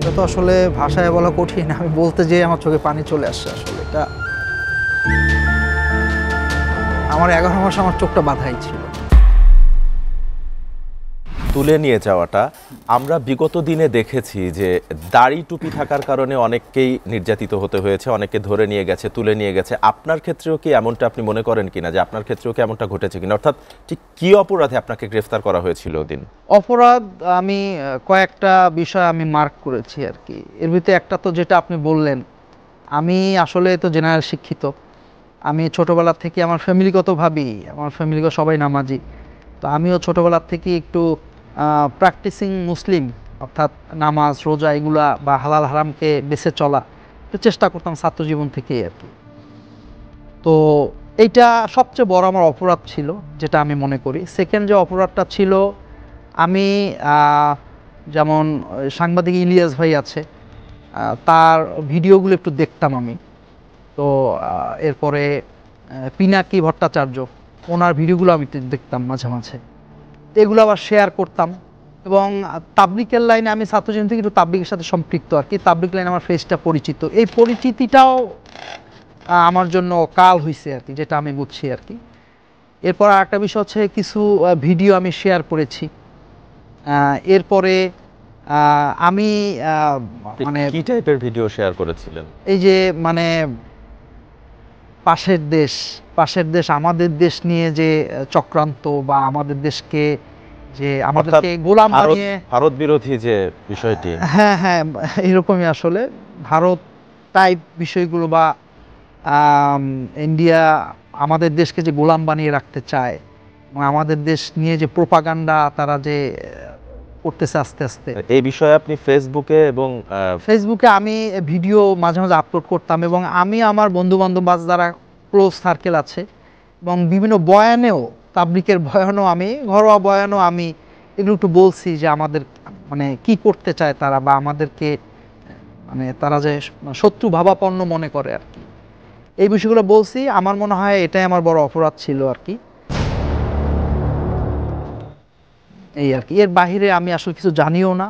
এটা তো আসলে ভাষায় বলা কঠিন। আমি বলতে যেয়ে আমার চোখে পানি চলে আসছে। আসলে এটা আমার 11 মাস আমার চোখটা বাঁধাই ছিল। তুলে নিয়ে যাওয়াটা আমরা বিগত দিনে দেখেছি যে দাড়ি টুপি থাকার কারণে অনেককেই নির্যাতিত হতে হয়েছে, অনেকে ধরে নিয়ে গেছে, তুলে নিয়ে গেছে। আপনার ক্ষেত্রেও কি এমনটা আপনি মনে করেন কিনা, যে আপনার ক্ষেত্রেও কি এমনটা ঘটেছে কিনা? অর্থাৎ ঠিক কি অপরাধে আপনাকে গ্রেফতার করা হয়েছিল ওদিন? অপরাধ আমি কয়েকটা বিষয় আমি মার্ক করেছি আর কি। এর ভিতরে একটা তো যেটা আপনি বললেন, আমি আসলে তো জেনারেল শিক্ষিত। আমি ছোটোবেলা থেকে আমার ফ্যামিলিগতভাবেই, আমার ফ্যামিলিগত সবাই নামাজি। তো আমিও ছোটোবেলার থেকে একটু প্র্যাকটিসিং মুসলিম, অর্থাৎ নামাজ রোজা এগুলা বা হালাল হারামকে বেছে চলা একটু চেষ্টা করতাম ছাত্র জীবন থেকেই আর কি। তো এইটা সবচেয়ে বড় আমার অপরাধ ছিল যেটা আমি মনে করি। সেকেন্ড যে অপরাধটা ছিল, আমি যেমন সাংবাদিক ইলিয়াস ভাই আছে, তার ভিডিওগুলো একটু দেখতাম আমি। তো এরপরে পিনাকি ভট্টাচার্য, ওনার ভিডিওগুলো আমি দেখতাম মাঝে মাঝে। তো এগুলো আবার শেয়ার করতাম। এবং তাবলিকের লাইনে আমি ছাত্রজীবন থেকে একটু তাবলিকের সাথে সম্পৃক্ত আর কি। তাবলিক লাইনে আমার ফেসটা পরিচিত। এই পরিচিতিটাও আমার জন্য কাল হয়েছে আর কি, যেটা আমি বুঝছি আর কি। এরপর আরেকটা বিষয় হচ্ছে, কিছু ভিডিও আমি শেয়ার করেছি। এরপরে আমি মানে কি টাইপের ভিডিও শেয়ার করেছিলেন? এই যে মানে পাশের দেশ আমাদের দেশ নিয়ে যে চক্রান্ত, বা আমাদের দেশকে যে আমাদেরকে গোলাম বানিয়ে, ভারত বিরোধী যে বিষয়টি। হ্যাঁ হ্যাঁ, এরকমই আসলে ভারত টাইপ বিষয়গুলো, বা ইন্ডিয়া আমাদের দেশকে যে গোলাম বানিয়ে রাখতে চায়, এবং আমাদের দেশ নিয়ে যে প্রোপাগান্ডা তারা যে করতেছে আস্তে আস্তে। এই বিষয়ে আপনি ফেসবুকে এবং ফেসবুকে আমি ভিডিও মাঝে মাঝে আপলোড করতাম, এবং আমি আমার বন্ধু বান্ধব যারা ক্লোজ সার্কেল আছে, এবং বিভিন্ন বয়ানেও, তাবলিকের বয়ানও, আমি ঘরোয়া বয়ানও আমি এগুলো একটু বলছি যে আমাদের মানে কি করতে চায় তারা, বা আমাদেরকে মানে তারা যে শত্রু ভাবাপন্ন মনে করে আর কি। এই বিষয়গুলো বলছি। আমার মনে হয় এটাই আমার বড় অপরাধ ছিল আর কি। এই আর কি, এর বাহিরে আমি আসলে কিছু জানিও না।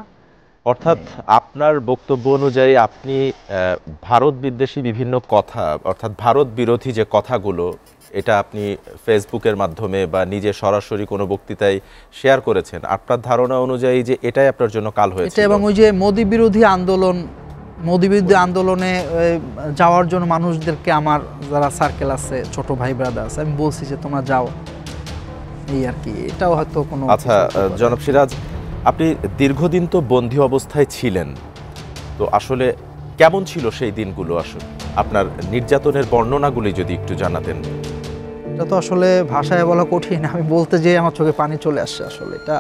অর্থাৎ আপনার বক্তব্য অনুযায়ী আপনি ভারত বিদ্বেষী বিভিন্ন কথা, অর্থাৎ ভারত বিরোধী যে কথাগুলো, এটা আপনি ফেসবুকের মাধ্যমে বা নিজে সরাসরি কোনো বক্তৃতায় শেয়ার করেছেন। আপনার ধারণা অনুযায়ী যে এটাই আপনার জন্য কাল হয়েছে। এবং ওই যে মোদি বিরোধী আন্দোলনে যাওয়ার জন্য মানুষদেরকে, আমার যারা সার্কেল আছে, ছোট ভাই ব্রাদার আছে, আমি বলছি যে তোমরা যাও, এই আর কি। এটাও হয়তো কোনো। আচ্ছা জনাব সিরাজ, আপনি দীর্ঘদিন তো বন্দী অবস্থায় ছিলেন, তো আসলে কেমন ছিল সেই দিনগুলো? আসলে আপনার নির্যাতনের বর্ণনাগুলি যদি একটু জানাতেন। এটা তো আসলে ভাষায় বলা কঠিন। আমি বলতে যেয়ে আমার চোখে পানি চলে আসছে। আসলে এটা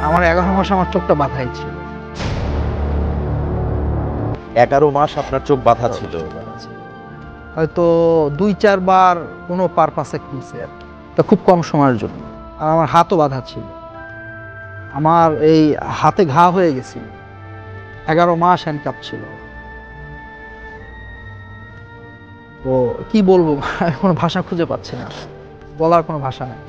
আমার 11 মাস আমার চোখটা বাঁধাই ছিল। 11 মাস আপনার চোখ বাঁধা ছিল? হয়তো 2-4 বার কোনো পারপাসে খুলছে আর কি, তা খুব কম সময়ের জন্য। আর আমার হাতও বাঁধা ছিল, আমার এই হাতে ঘা হয়ে গেছিল। 11 মাস হ্যান্ডকাপ ছিল। তো কি বলবো, আমি কোনো ভাষা খুঁজে পাচ্ছি না, বলার কোনো ভাষা নেই।